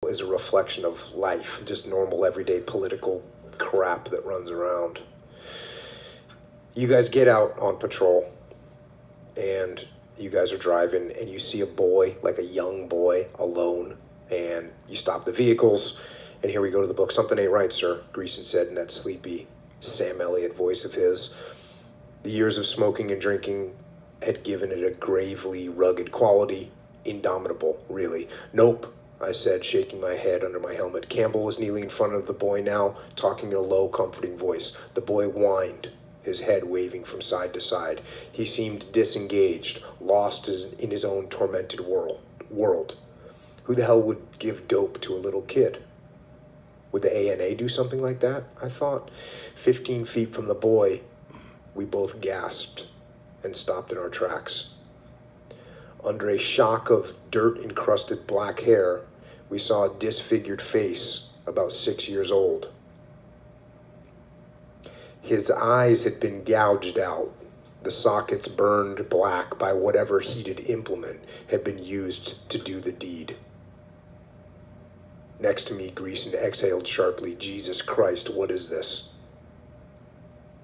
is a reflection of life, just normal everyday political crap that runs around. You guys get out on patrol, and you guys are driving, and you see a boy, like a young boy, alone, and you stop the vehicles, and here we go to the book. Something ain't right, sir, Greason said in that sleepy Sam Elliott voice of his. The years of smoking and drinking had given it a gravely rugged quality, indomitable, really. Nope, I said, shaking my head under my helmet. Campbell was kneeling in front of the boy now, talking in a low, comforting voice. The boy whined, his head waving from side to side. He seemed disengaged, lost in his own tormented world. Who the hell would give dope to a little kid? Would the ANA do something like that? I thought. 15 feet from the boy, we both gasped and stopped in our tracks. Under a shock of dirt-encrusted black hair, we saw a disfigured face about 6 years old. His eyes had been gouged out, the sockets burned black by whatever heated implement had been used to do the deed. Next to me, Greason exhaled sharply. Jesus Christ, what is this?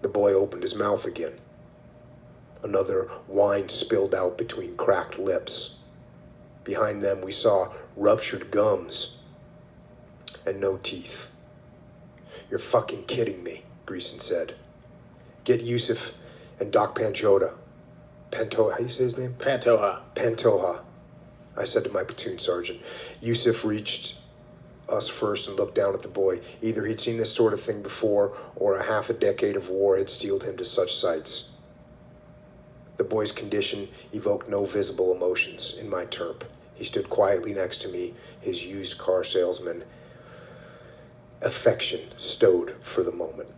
The boy opened his mouth again. Another whine spilled out between cracked lips. Behind them, we saw ruptured gums and no teeth. You're fucking kidding me, Greason said. Get Yusuf and Doc Pantoja. Pantoja, how do you say his name? Pantoja, I said to my platoon sergeant. Yusuf reached us first and looked down at the boy. Either he'd seen this sort of thing before, or a half a decade of war had steeled him to such sights. The boy's condition evoked no visible emotions in my terp. He stood quietly next to me, his used car salesman affection stowed for the moment.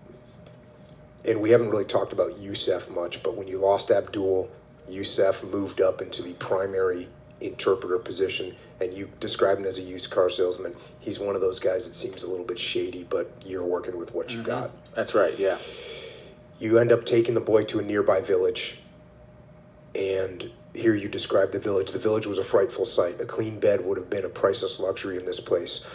And we haven't really talked about Yusuf much, but when you lost Abdul, Yusuf moved up into the primary interpreter position, and you describe him as a used car salesman. He's one of those guys that seems a little bit shady, but you're working with what you got. That's right, yeah. You end up taking the boy to a nearby village, and here you describe the village. The village was a frightful sight. A clean bed would have been a priceless luxury in this place.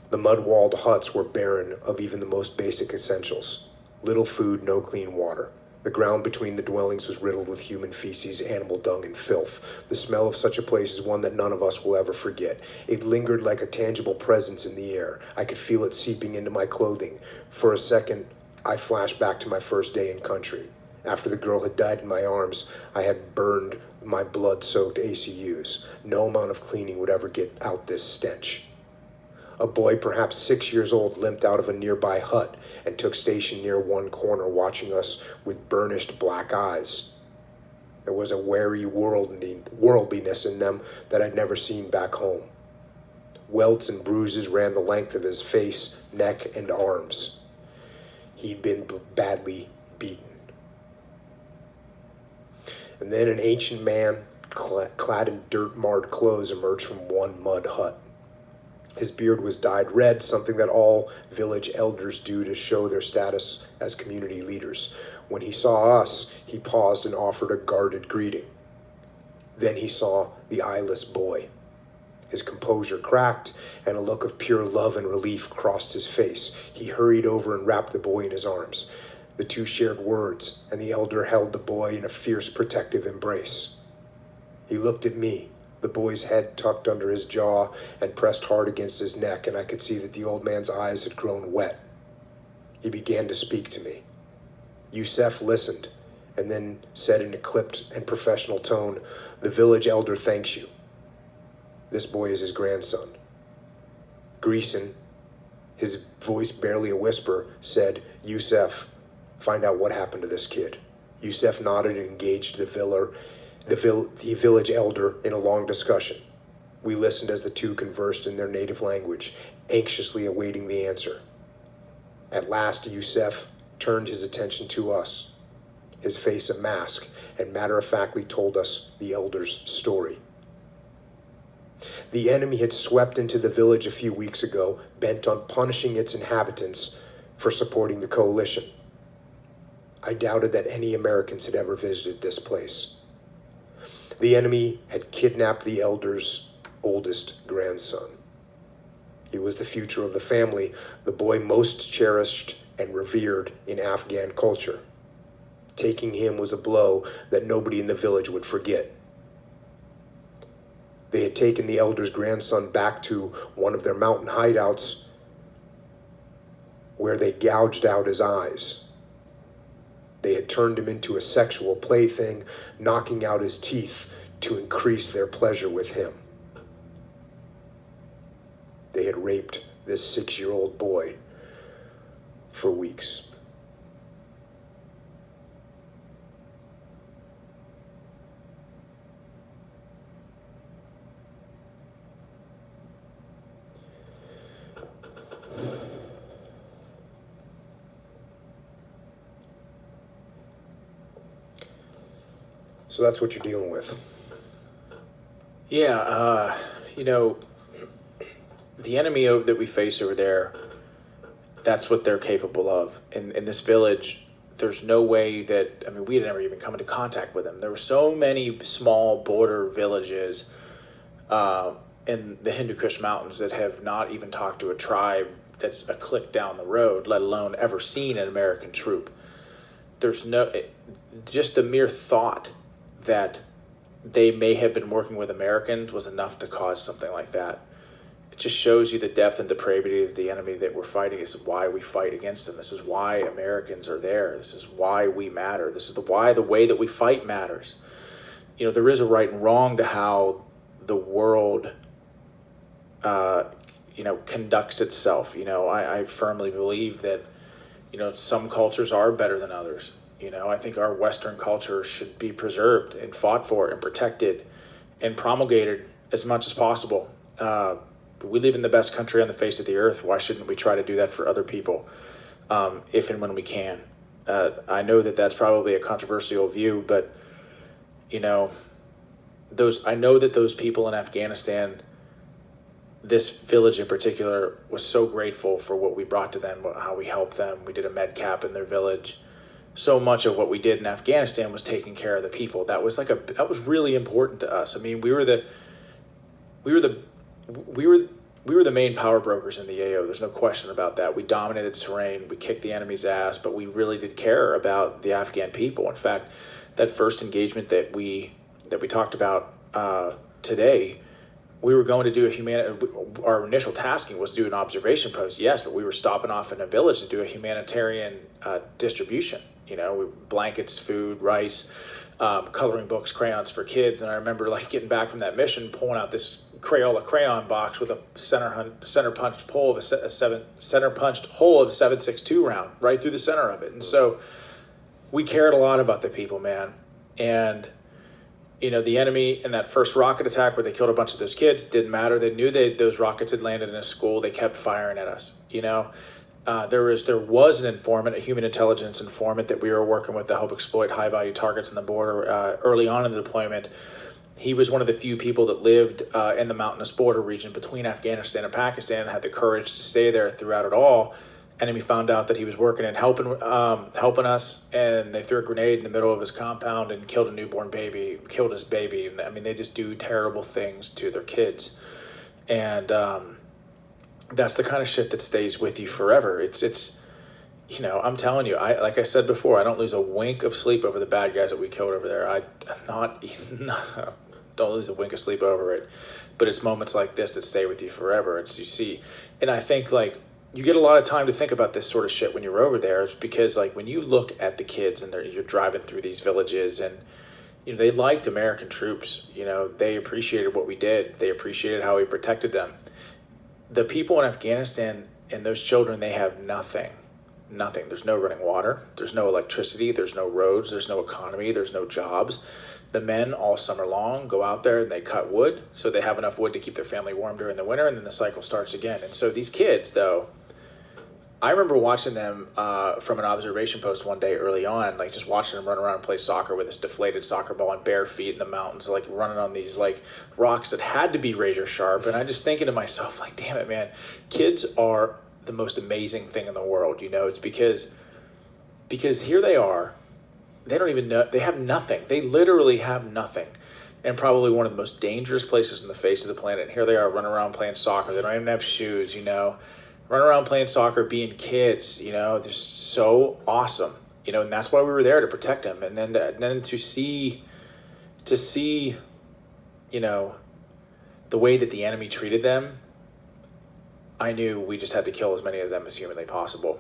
The mud-walled huts were barren of even the most basic essentials. Little food, no clean water. The ground between the dwellings was riddled with human feces, animal dung, and filth. The smell of such a place is one that none of us will ever forget. It lingered like a tangible presence in the air. I could feel it seeping into my clothing. For a second, I flashed back to my first day in country. After the girl had died in my arms, I had burned my blood-soaked ACUs. No amount of cleaning would ever get out this stench. A boy, perhaps 6 years old, limped out of a nearby hut and took station near one corner, watching us with burnished black eyes. There was a wary worldliness in them that I'd never seen back home. Welts and bruises ran the length of his face, neck, and arms. He'd been badly beaten. And then an ancient man, clad in dirt-marred clothes, emerged from one mud hut. His beard was dyed red, something that all village elders do to show their status as community leaders. When he saw us, he paused and offered a guarded greeting. Then he saw the eyeless boy. His composure cracked, and a look of pure love and relief crossed his face. He hurried over and wrapped the boy in his arms. The two shared words, and the elder held the boy in a fierce protective embrace. He looked at me, the boy's head tucked under his jaw and pressed hard against his neck, and I could see that the old man's eyes had grown wet. He began to speak to me. Yusuf listened, and then said in a clipped and professional tone, "The village elder thanks you." This boy is his grandson. Greason, his voice barely a whisper, said, "Yusuf, find out what happened to this kid." Yusuf nodded and engaged the village elder in a long discussion. We listened as the two conversed in their native language, anxiously awaiting the answer. At last, Yusuf turned his attention to us, his face a mask, and matter-of-factly told us the elder's story. The enemy had swept into the village a few weeks ago, bent on punishing its inhabitants for supporting the coalition. I doubted that any Americans had ever visited this place. The enemy had kidnapped the elder's oldest grandson. He was the future of the family, the boy most cherished and revered in Afghan culture. Taking him was a blow that nobody in the village would forget. They had taken the elder's grandson back to one of their mountain hideouts where they gouged out his eyes. They had turned him into a sexual plaything, knocking out his teeth to increase their pleasure with him. They had raped this 6-year-old boy for weeks. So that's what you're dealing with. Yeah, the enemy that we face over there, that's what they're capable of. In this village, there's no way that, we had never even come into contact with them. There were so many small border villages in the Hindu Kush Mountains that have not even talked to a tribe that's a click down the road, let alone ever seen an American troop. Just the mere thought that they may have been working with Americans was enough to cause something like that. It just shows you the depth and depravity of the enemy that we're fighting. This is why we fight against them. This is why Americans are there. This is why we matter. This is why the way that we fight matters. There is a right and wrong to how the world conducts itself. I firmly believe that some cultures are better than others. I think our Western culture should be preserved and fought for and protected and promulgated as much as possible. We live in the best country on the face of the earth. Why shouldn't we try to do that for other people if and when we can? I know that that's probably a controversial view, but I know that those people in Afghanistan, this village in particular, was so grateful for what we brought to them, how we helped them. We did a med cap in their village. So much of what we did in Afghanistan was taking care of the people. That was really important to us. We were the main power brokers in the AO. There's no question about that. We dominated the terrain. We kicked the enemy's ass, but we really did care about the Afghan people. In fact, that first engagement that we talked about today, we were going to do our initial tasking was to do an observation post, yes, but we were stopping off in a village to do a humanitarian distribution. Blankets, food, rice, coloring books, crayons for kids. And I remember getting back from that mission, pulling out this Crayola crayon box with a center punched hole of a 7.62 round right through the center of it. And so we cared a lot about the people, man. And the enemy in that first rocket attack where they killed a bunch of those kids didn't matter. They knew those rockets had landed in a school. They kept firing at us. There was an informant, a human intelligence informant that we were working with to help exploit high value targets on the border early on in the deployment. He was one of the few people that lived in the mountainous border region between Afghanistan and Pakistan, and had the courage to stay there throughout it all. Enemy found out that he was working and helping us, and they threw a grenade in the middle of his compound and killed a newborn baby, killed his baby. They just do terrible things to their kids. And that's the kind of shit that stays with you forever. It's I'm telling you, like I said before, I don't lose a wink of sleep over the bad guys that we killed over there. Don't lose a wink of sleep over it. But it's moments like this that stay with you forever. And I think you get a lot of time to think about this sort of shit when you're over there. It's because when you look at the kids and you're driving through these villages, and they liked American troops. They appreciated what we did. They appreciated how we protected them. The people in Afghanistan and those children, they have nothing. There's no running water. There's no electricity. There's no roads. There's no economy. There's no jobs. The men all summer long go out there and they cut wood so they have enough wood to keep their family warm during the winter, and then the cycle starts again. And so these kids, though, I remember watching them from an observation post one day early on, just watching them run around and play soccer with this deflated soccer ball on bare feet in the mountains, running on these rocks that had to be razor sharp. And I'm just thinking to myself, damn it, man, kids are the most amazing thing in the world. It's because here they are. They don't even know. They have nothing. They literally have nothing. and probably one of the most dangerous places on the face of the planet. And here they are running around playing soccer. They don't even have shoes, running around playing soccer, being kids, they're so awesome, and that's why we were there to protect them. And then to see, the way that the enemy treated them, I knew we just had to kill as many of them as humanly possible.